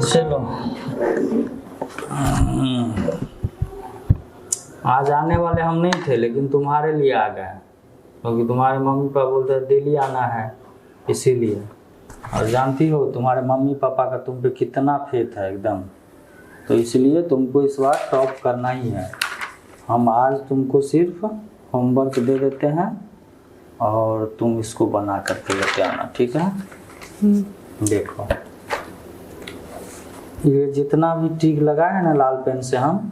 चलो आज आने वाले हम नहीं थे, लेकिन तुम्हारे लिए आ गए क्योंकि तुम्हारे मम्मी पापा बोलते दिल्ली आना है, इसीलिए। और जानती हो तुम्हारे मम्मी पापा का तुम पे कितना फेथ है एकदम, तो इसलिए तुमको इस बार टॉप करना ही है। हम आज तुमको सिर्फ होमवर्क दे देते हैं और तुम इसको बना करके लेते आना, ठीक है? देखो ये जितना भी टिक लगा है ना लाल पेन से, हम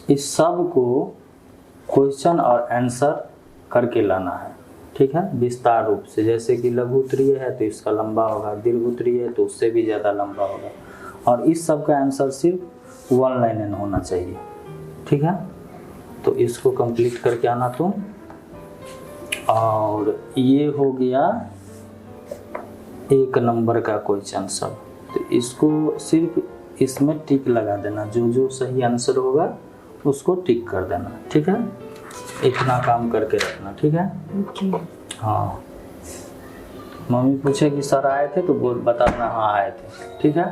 इस सब को क्वेश्चन और आंसर करके लाना है, ठीक है? विस्तार रूप से। जैसे कि लघु उत्तरीय है तो इसका लंबा होगा, दीर्घ उत्तरीय है तो उससे भी ज़्यादा लंबा होगा, और इस सब का आंसर सिर्फ 1 लाइन होना चाहिए, ठीक है? तो इसको कंप्लीट करके आना तुम। और ये हो गया 1 नंबर का क्वेश्चन सब, तो इसको सिर्फ इसमें टिक लगा देना, जो जो सही आंसर होगा उसको टिक कर देना, ठीक है? इतना काम करके रखना, ठीक है? हाँ, मम्मी पूछे कि सर आए थे तो बोल बताना हाँ आए थे, ठीक है?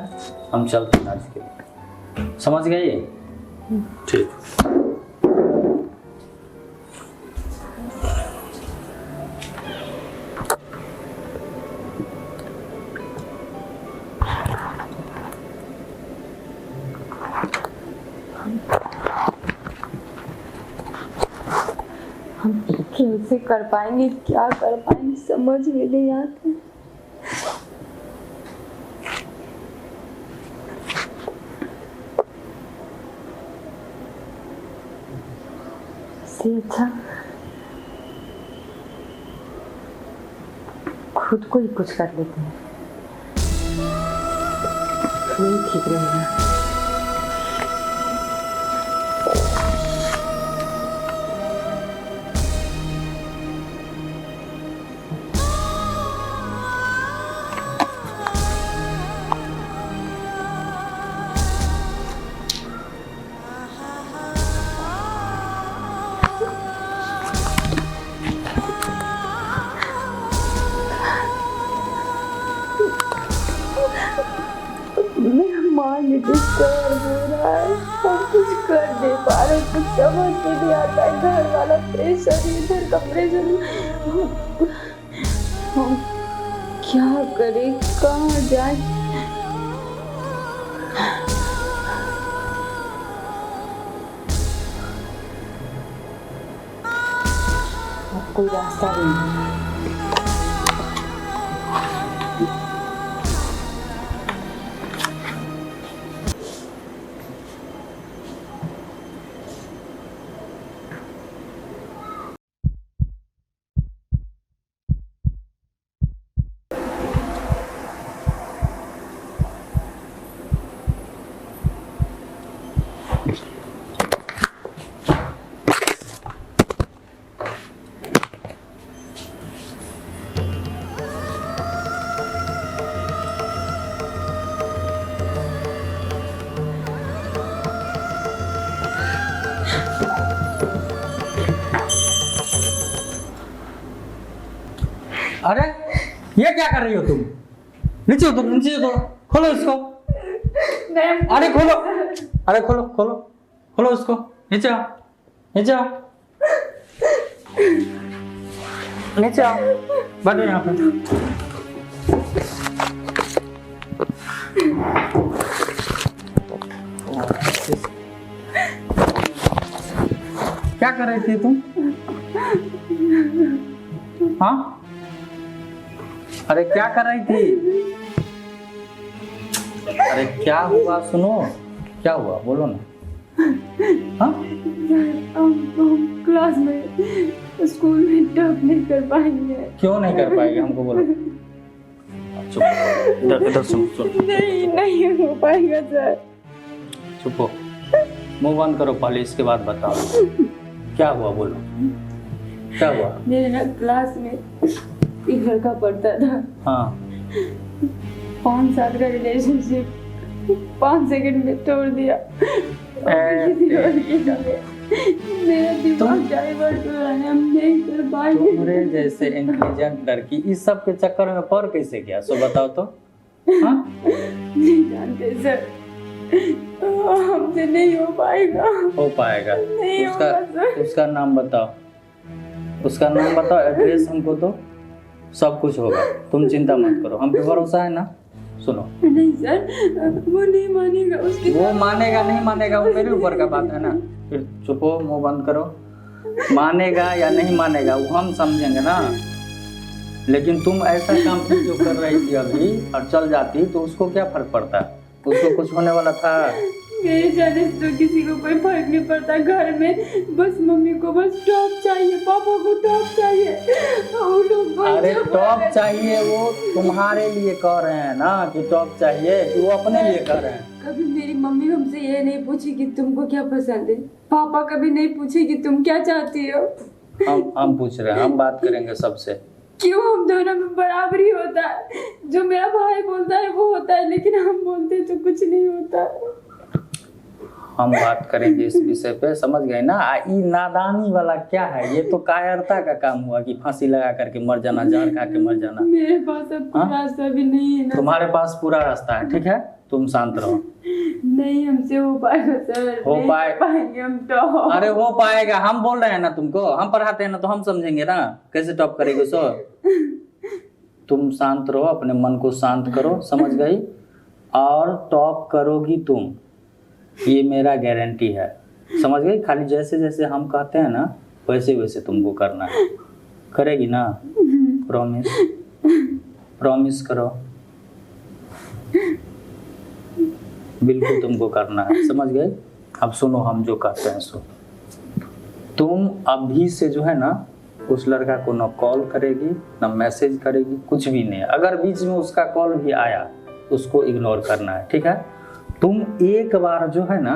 हम चलते हैं आज के लिए, समझ गए? ठीक। हम कैसे कर पाएंगे, क्या कर पाएंगे, समझ में नहीं आता। इससे अच्छा खुद को ही कुछ कर लेते हैं, नहीं ठीक रहेगा। मेरा माइंड डिस्टर्ब हो रहा है, सब कुछ कर दे पा रहे, कुछ समझ में नहीं आता है। घर वाला प्रेशर, इधर का प्रेशर, हम क्या करें, कहाँ जाए? अब कोई रास्ता नहीं। अरे ये क्या कर रही हो तुम? नीचे उतरो, नीचे उतरो, खोलो इसको। अरे खोलो, अरे खोलो खोलो खोलो उसको, नीचे आओ, नीचे आओ, नीचे आओ, बैठो यहाँ पे। क्या कर रही थी तुम? हाँ, अरे क्या कर रही थी? अरे क्या हुआ, सुनो, क्या हुआ बोलो ना। हाँ? हम क्लास में, स्कूल में टॉप नहीं कर पाएंगे। क्यों नहीं कर पाएंगे, हमको बोलो। चुप, इधर इधर सुन सुन। नहीं नहीं हो पाएगा सर। चुप हो, मुंह बंद करो पहले, इसके बाद बताओ क्या हुआ, बोलो क्या हुआ। मेरे ना क्लास में एक लड़का पढ़ता था। हाँ, 5 साल का रिलेशनशिप 5 सेकंड में तोड़ दिया। मेरा दिमाग डाइवर्ट हो रहा है, हम नहीं कर पाएंगे। तुम्हारे जैसे इंटेलिजेंट लड़की इस सब के चक्कर में पड़ कैसे गया, सो बताओ तो। हाँ? नहीं जानते सर, हमसे नहीं हो पाएगा। हो पाएगा। नहीं होगा सर। उसका नाम बताओ, उसका नाम बताओ, एड्रेस हमको दो, सब कुछ होगा, तुम चिंता मत करो, हम पे भरोसा है ना। सुनो, नहीं सर, वो नहीं मानेगा। उसके वो मानेगा नहीं मानेगा वो मेरे ऊपर का बात है ना। फिर चुप हो, मुंह बंद करो। मानेगा या नहीं मानेगा वो हम समझेंगे ना, लेकिन तुम ऐसा काम जो कर रही थी अभी और चल जाती तो उसको क्या फर्क पड़ता, उसको कुछ होने वाला था? मेरे जाने से तो किसी को कोई फर्क नहीं पड़ता। घर में बस मम्मी को बस टॉप चाहिए, पापा को टॉप चाहिए। वो लोग बहुत अरे जबरदस्त टॉप है। चाहिए, वो तुम्हारे लिए कह रहे हैं ना कि टॉप चाहिए, कि वो अपने लिए कह रहे हैं? कभी मेरी मम्मी हमसे ये नहीं पूछी कि तुमको क्या पसंद है। पापा कभी नहीं पूछे कि तुम क्या चाहती हो। हम पूछ रहे हैं, हम बात करेंगे सबसे। क्यों, हम दोनों में बराबरी होता है। जो मेरा भाई बोलता है वो होता है, लेकिन हम बोलते हैं तो कुछ नहीं होता। हम बात करेंगे इस विषय पे, समझ गए ना। ई नादानी वाला क्या है, ये तो कायरता का काम हुआ कि फांसी लगा करके मर जाना, जहर खा के मर जाना। मेरे पास अब कोई रास्ता भी नहीं है ना। तुम्हारे पास पूरा रास्ता है, ठीक है, तुम शांत रहो। नहीं हमसे हो पाएगा सर, हो नहीं पाएंगे हम तो। अरे हो पाएगा, हम बोल रहे हैं ना तुमको, हम पढ़ाते हैं ना तो हम समझेंगे ना कैसे टॉप करेगी। सो तुम शांत रहो, अपने मन को शांत करो, समझ गई, और टॉप करोगी तुम, ये मेरा गारंटी है, समझ गई। खाली जैसे जैसे हम कहते हैं ना वैसे वैसे तुमको करना है। करेगी ना? प्रॉमिस, प्रॉमिस करो, बिल्कुल तुमको करना है, समझ गए। अब सुनो हम जो कहते हैं सो, तुम अभी से जो है ना उस लड़का को ना कॉल करेगी ना मैसेज करेगी, कुछ भी नहीं। अगर बीच में उसका कॉल भी आया उसको इग्नोर करना है, ठीक है। तुम एक बार जो है ना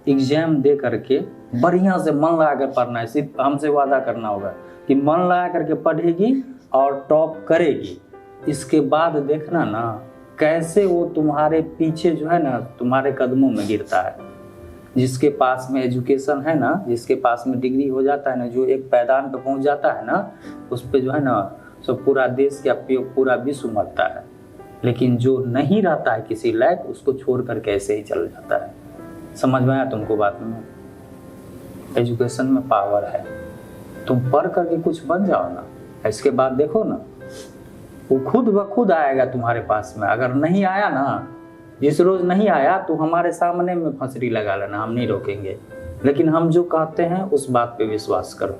एग्जाम दे करके बढ़िया से मन लगा कर पढ़ना है। सिर्फ हमसे वादा करना होगा कि मन लगा करके पढ़ेगी और टॉप करेगी। इसके बाद देखना ना कैसे वो तुम्हारे पीछे जो है ना तुम्हारे कदमों में गिरता है। जिसके पास में एजुकेशन है ना, जिसके पास में डिग्री हो जाता है ना, जो एक पैदान पे पहुंच जाता है ना, उस पे जो है ना सब पूरा देश या पूरा विश्व मरता है। लेकिन जो नहीं रहता है किसी लायक, उसको छोड़ कर कैसे ही चल जाता है। समझ में आया तुमको बात में? एजुकेशन में पावर है, तुम पढ़ करके कुछ बन जाओ ना, इसके बाद देखो ना वो खुद ब खुद आएगा तुम्हारे पास में। अगर नहीं आया ना, जिस रोज नहीं आया तो हमारे सामने में फंसरी लगा लेना, हम नहीं रोकेंगे। लेकिन हम जो कहते हैं उस बात पे विश्वास करो,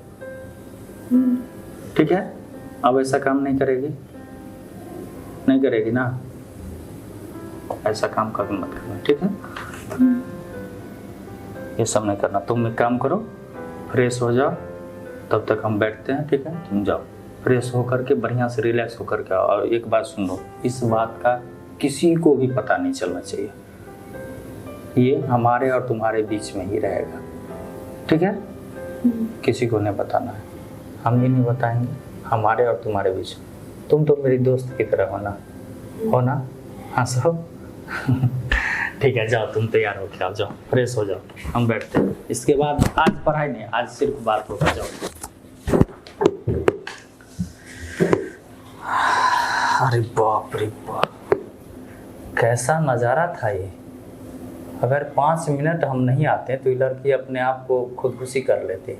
ठीक है। अब ऐसा काम नहीं करेगी, नहीं करेगी ना, ऐसा काम कभी मत करना, ठीक है। ये सब नहीं करना। तुम एक काम करो, फ्रेश हो जाओ, तब तक हम बैठते हैं, ठीक है। तुम जाओ फ्रेश होकर के बढ़िया से रिलैक्स होकर के आओ। और एक बात सुन लो, इस बात का किसी को भी पता नहीं चलना चाहिए, ये हमारे और तुम्हारे बीच में ही रहेगा, ठीक है। किसी को नहीं बताना है, हम भी नहीं बताएंगे, हमारे और तुम्हारे बीच। तुम तो मेरी दोस्त की तरह हो ना, हंसो। ठीक है, जाओ तुम तैयार हो के आओ, जाओ फ्रेश हो जाओ, हम बैठते हैं। इसके बाद आज पढ़ाई नहीं, आज सिर्फ बात होगा। जाओ। अरे बाप रे बाप, कैसा नज़ारा था ये। अगर 5 मिनट हम नहीं आते तो ये लड़की अपने आप को खुदकुशी कर लेती।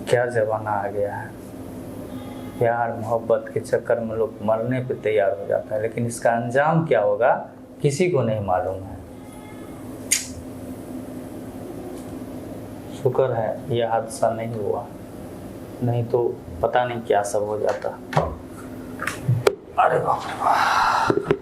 क्या ज़माना आ गया है, प्यार मोहब्बत के चक्कर में लोग मरने पे तैयार हो जाता है, लेकिन इसका अंजाम क्या होगा किसी को नहीं मालूम है। शुक्र है यह हादसा नहीं हुआ, नहीं तो पता नहीं क्या सब हो जाता। अरे बाप रे बाप।